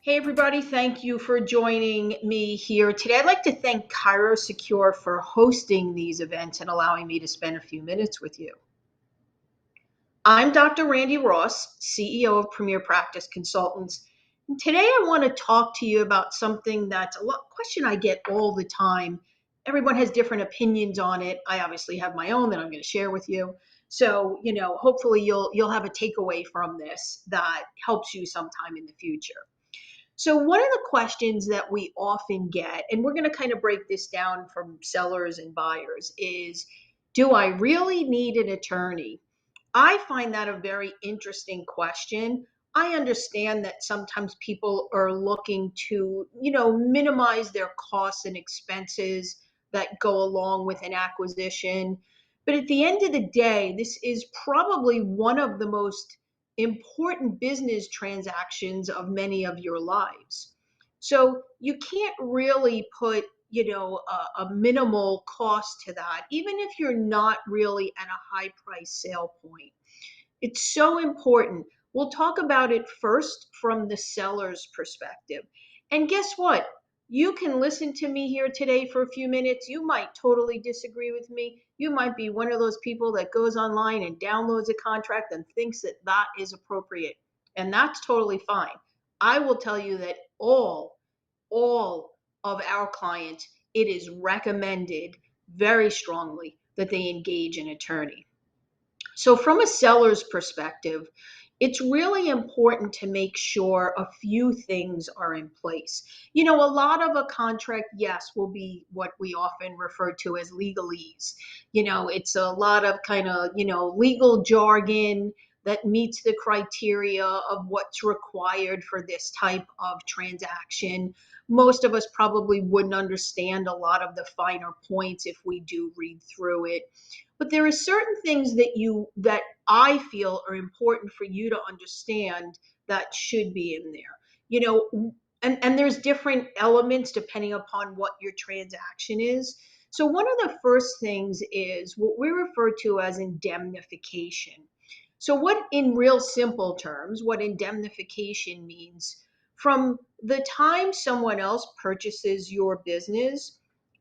Hey everybody, thank you for joining me here today. I'd like to thank ChiroSecure for hosting these events and allowing me to spend a few minutes with you. I'm Dr. Randi Ross, CEO of Premier Practice Consultants. And today I want to talk to you about something that's a question I get all the time. Everyone has different opinions on it. I obviously have my own that I'm going to share with you. So, hopefully you'll have a takeaway from this that helps you sometime in the future. So one of the questions that we often get, and we're going to kind of break this down from sellers and buyers, is, do I really need an attorney? I find that a very interesting question. I understand that sometimes people are looking to, minimize their costs and expenses that go along with an acquisition. But at the end of the day, this is probably one of the most important business transactions of many of your lives. So you can't really put, a minimal cost to that, even if you're not really at a high price sale point. It's so important. We'll talk about it first from the seller's perspective. And guess what? You can listen to me here today for a few minutes. You might totally disagree with me. You might be one of those people that goes online and downloads a contract and thinks that that is appropriate. And that's totally fine. I will tell you that all of our clients, it is recommended very strongly that they engage an attorney. So, from a seller's perspective, it's really important to make sure a few things are in place. A lot of a contract, yes, will be what we often refer to as legalese. It's a lot of kind of, legal jargon that meets the criteria of what's required for this type of transaction. Most of us probably wouldn't understand a lot of the finer points if we do read through it. But there are certain things that I feel are important for you to understand that should be in there. And there's different elements depending upon what your transaction is. So one of the first things is what we refer to as indemnification. So what in real simple terms, what indemnification means, from the time someone else purchases your business,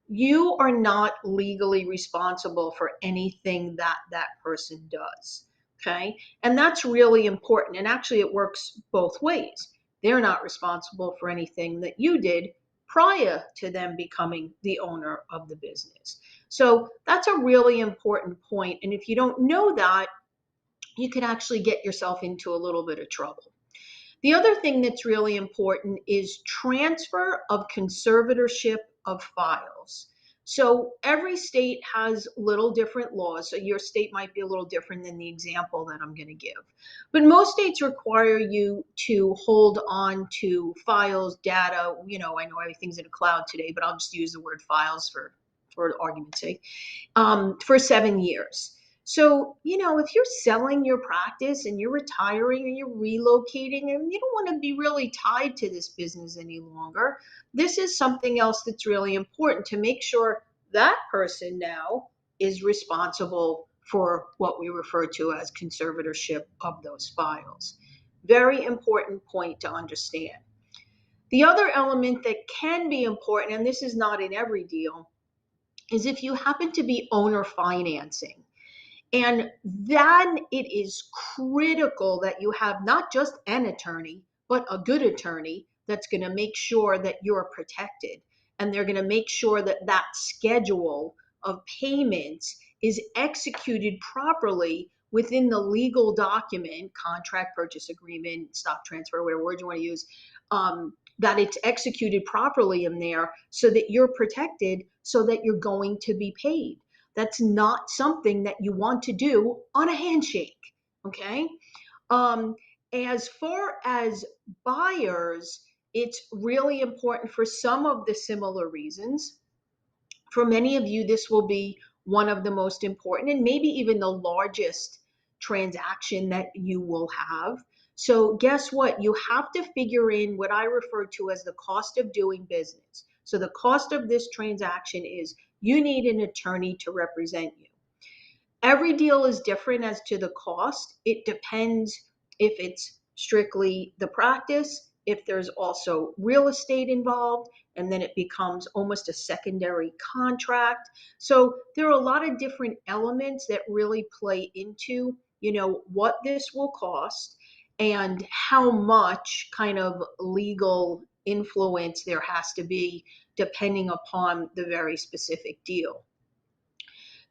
you are not legally responsible for anything that that person does. Okay. And that's really important. And actually, it works both ways. They're not responsible for anything that you did prior to them becoming the owner of the business. So that's a really important point. And if you don't know that, you could actually get yourself into a little bit of trouble. The other thing that's really important is transfer of conservatorship of files. So every state has little different laws. So your state might be a little different than the example that I'm going to give. But most states require you to hold on to files, data. I know everything's in a cloud today, but I'll just use the word files for argument's sake, for 7 years. So, if you're selling your practice and you're retiring and you're relocating and you don't want to be really tied to this business any longer, this is something else that's really important to make sure that person now is responsible for what we refer to as conservatorship of those files. Very important point to understand. The other element that can be important, and this is not in every deal, is if you happen to be owner financing. And then it is critical that you have not just an attorney, but a good attorney that's going to make sure that you're protected. And they're going to make sure that that schedule of payments is executed properly within the legal document, contract, purchase agreement, stock transfer, whatever word you want to use, that it's executed properly in there so that you're protected, so that you're going to be paid. That's not something that you want to do on a handshake, okay? As far as buyers, it's really important for some of the similar reasons. For many of you, this will be one of the most important and maybe even the largest transaction that you will have. So guess what? You have to figure in what I refer to as the cost of doing business. So the cost of this transaction is you need an attorney to represent you. Every deal is different as to the cost. It depends if it's strictly the practice, if there's also real estate involved, and then it becomes almost a secondary contract. So there are a lot of different elements that really play into, what this will cost and how much kind of legal influence there has to be depending upon the very specific deal.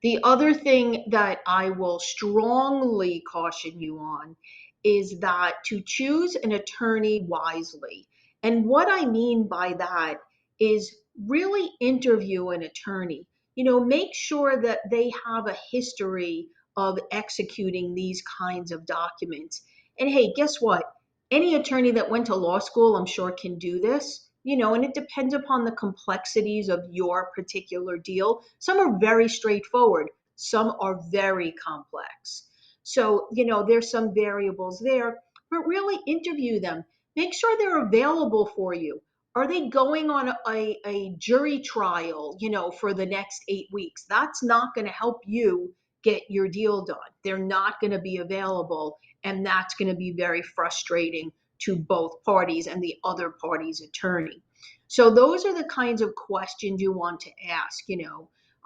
The other thing that I will strongly caution you on is that to choose an attorney wisely. And what I mean by that is really interview an attorney. Make sure that they have a history of executing these kinds of documents. And hey, guess what? Any attorney that went to law school, I'm sure, can do this. And it depends upon the complexities of your particular deal. Some are very straightforward, some are very complex. So, there's some variables there, but really interview them. Make sure they're available for you. Are they going on a jury trial, for the next 8 weeks? That's not going to help you get your deal done. They're not going to be available, and that's going to be very frustrating to both parties and the other party's attorney. So those are the kinds of questions you want to ask.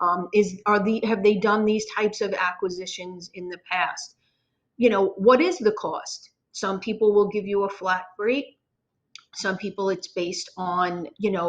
Have they done these types of acquisitions in the past? What is the cost? Some people will give you a flat rate. Some people, it's based on,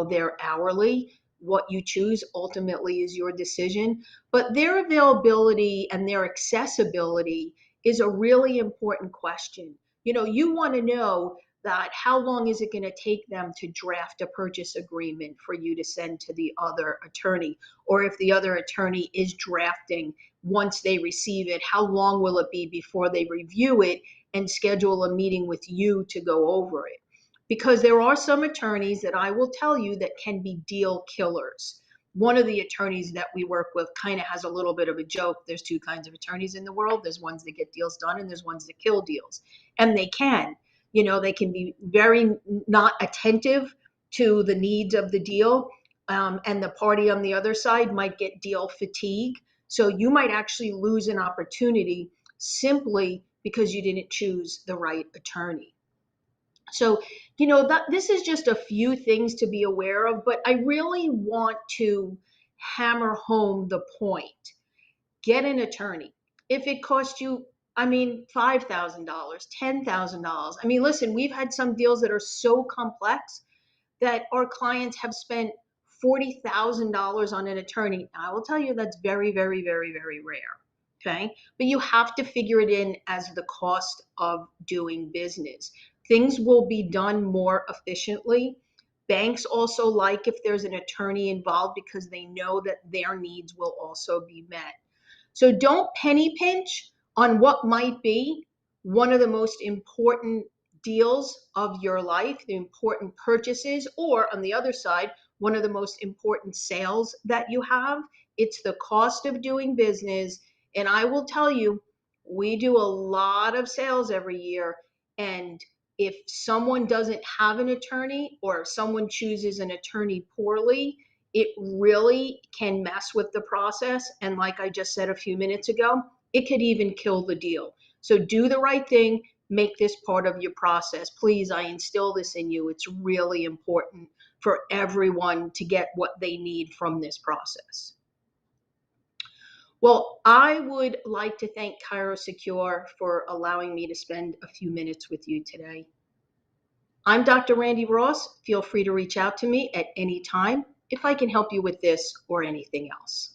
their hourly. What you choose ultimately is your decision, but their availability and their accessibility is a really important question. You want to know that how long is it going to take them to draft a purchase agreement for you to send to the other attorney? Or if the other attorney is drafting, once they receive it, how long will it be before they review it and schedule a meeting with you to go over it? Because there are some attorneys that I will tell you that can be deal killers. One of the attorneys that we work with kind of has a little bit of a joke. There's two kinds of attorneys in the world. There's ones that get deals done and there's ones that kill deals. And they can. They can be very not attentive to the needs of the deal. And the party on the other side might get deal fatigue. So you might actually lose an opportunity simply because you didn't choose the right attorney. So, that this is just a few things to be aware of, but I really want to hammer home the point. Get an attorney. If it costs you, $5,000, $10,000. Listen, we've had some deals that are so complex that our clients have spent $40,000 on an attorney. I will tell you that's very, very, very, very rare. Okay. But you have to figure it in as the cost of doing business. Things will be done more efficiently. Banks also like if there's an attorney involved because they know that their needs will also be met. So don't penny pinch on what might be one of the most important deals of your life, the important purchases, or on the other side, one of the most important sales that you have. It's the cost of doing business. And I will tell you, we do a lot of sales every year. And if someone doesn't have an attorney or if someone chooses an attorney poorly, it really can mess with the process. And like I just said a few minutes ago, it could even kill the deal. So do the right thing. Make this part of your process. Please, I instill this in you. It's really important for everyone to get what they need from this process. Well, I would like to thank ChiroSecure for allowing me to spend a few minutes with you today. I'm Dr. Randi Ross. Feel free to reach out to me at any time if I can help you with this or anything else.